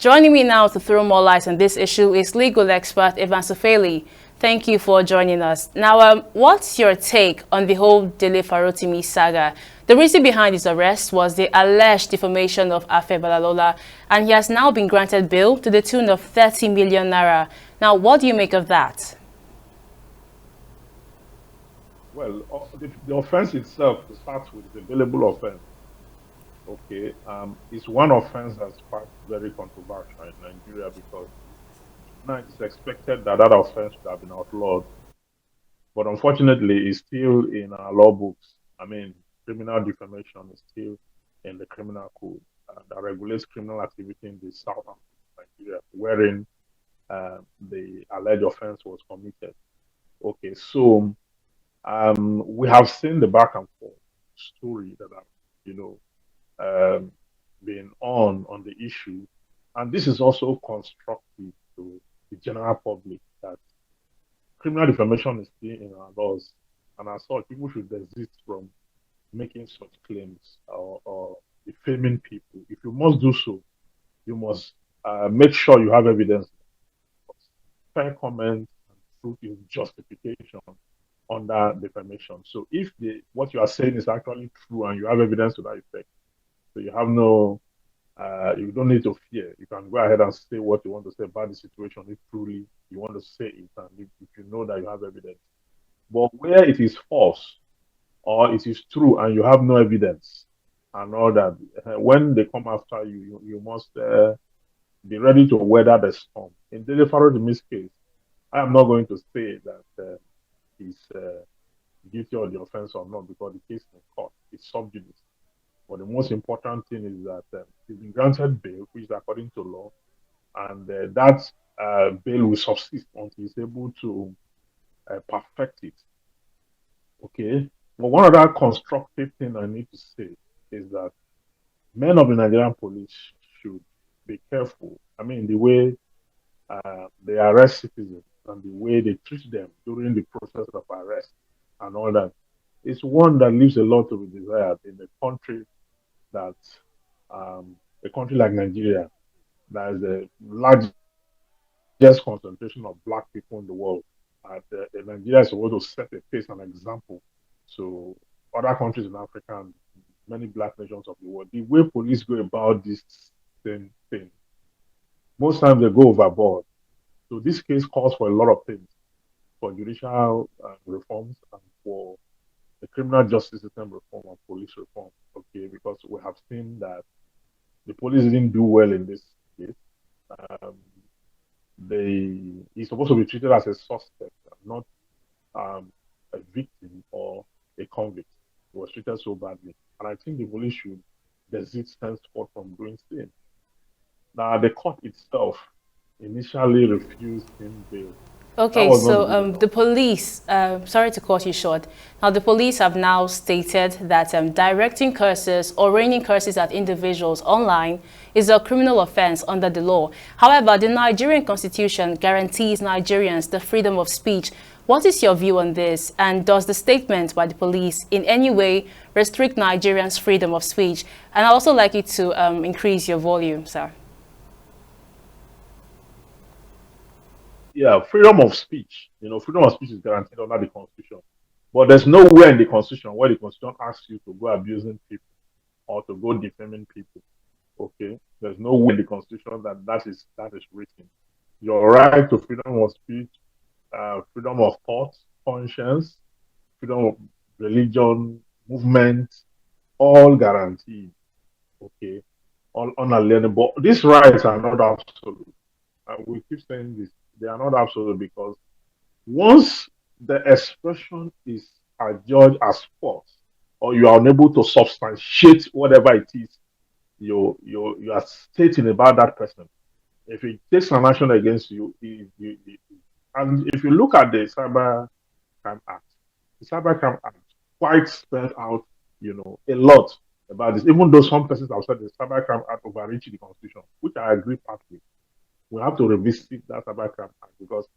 Joining me now to throw more light on this issue is legal expert Ufeli. Thank you for joining us. Now, what's your take on the whole Dele Farotimi saga? The reason behind his arrest was the alleged defamation of Afe Balalola, and he has now been granted bail to the tune of 30 million naira. Now, what do you make of that? Well, the offense itself, to start with, is a bailable offense. Okay, it's one offense that's quite very controversial in Nigeria because now it's expected that that offense should have been outlawed, but unfortunately, it's still in our law books. I mean, criminal defamation is still in the criminal code that regulates criminal activity in the south of Nigeria, wherein the alleged offense was committed. Okay, so we have seen the back and forth story that have, you know, um, been on the issue, and this is also constructive to the general public that criminal defamation is still in our laws, and as such, people should desist from making such claims or defaming people. If you must do so, you must make sure you have evidence, fair comment, and truth is justification under defamation. So if what you are saying is actually true and you have evidence to that effect, so you have no, you don't need to fear. You can go ahead and say what you want to say about the situation if truly you want to say it and if you know that you have evidence. But where it is false or it is true and you have no evidence and all that, when they come after you, you must be ready to weather the storm. In Dele Farodimi's case, I am not going to say that he's guilty of the offense or not because the case is in court. It's sub judice. But the most important thing is that he's been granted bail, which is according to law, and that bail will subsist until he's able to perfect it. Okay. But one other constructive thing I need to say is that men of the Nigerian police should be careful. I mean, the way they arrest citizens and the way they treat them during the process of arrest and all that is one that leaves a lot to be desired in that a country like Nigeria that is the largest concentration of black people in the world. And Nigeria is supposed to set a pace and example to other countries in Africa and many black nations of the world. The way police go about this same thing, most times they go overboard. So this case calls for a lot of things, for judicial reforms and for the criminal justice system reform and police reform. Okay, because we have seen that the police didn't do well in this case. Um, he's supposed to be treated as a suspect, not a victim or a convict. He was treated so badly, and I think the police should desist henceforth from doing same. Now, the court itself initially refused him bail. That Okay, was not so good the enough. police, sorry to cut you short. Now, the police have now stated that directing curses or raining curses at individuals online is a criminal offense under the law. However, the Nigerian constitution guarantees Nigerians the freedom of speech. What is your view on this? And does the statement by the police in any way restrict Nigerians' freedom of speech? And I'd also like you to increase your volume, sir. Yeah, freedom of speech. Freedom of speech is guaranteed under the Constitution. But there's nowhere in the Constitution where the Constitution asks you to go abusing people or to go defaming people. Okay, there's nowhere in the Constitution that is written. Your right to freedom of speech, freedom of thought, conscience, freedom of religion, movement, all guaranteed. Okay, all unalienable. These rights are not absolute. We keep saying this. They are not absolute because once the expression is adjudged as false, or you are unable to substantiate whatever it is you are stating about that person, if it takes an action against you, and if you look at the Cyber Act, the Cybercrime Act quite spelled out, a lot about this. Even though some persons have said the Cybercrime Act overreached the Constitution, which I agree partly. We have to revisit that Cybercrime Act because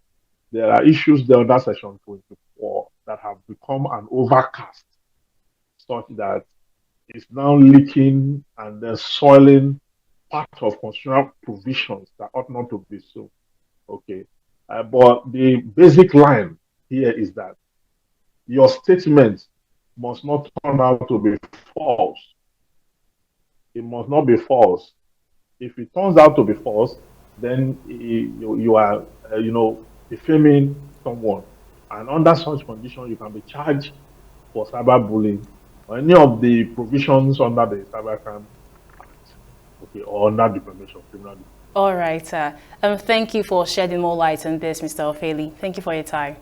there are issues there under Section 24 that have become an overcast, such that it's now leaking and then soiling part of constitutional provisions that ought not to be so. Okay. But the basic line here is that your statement must not turn out to be false. It must not be false. If it turns out to be false, then you are, defaming someone. And under such condition, you can be charged for cyberbullying or any of the provisions under the Cybercrime Act, okay, or under defamation, criminal defamation. All right. Thank you for shedding more light on this, Mr. Ufeli. Thank you for your time.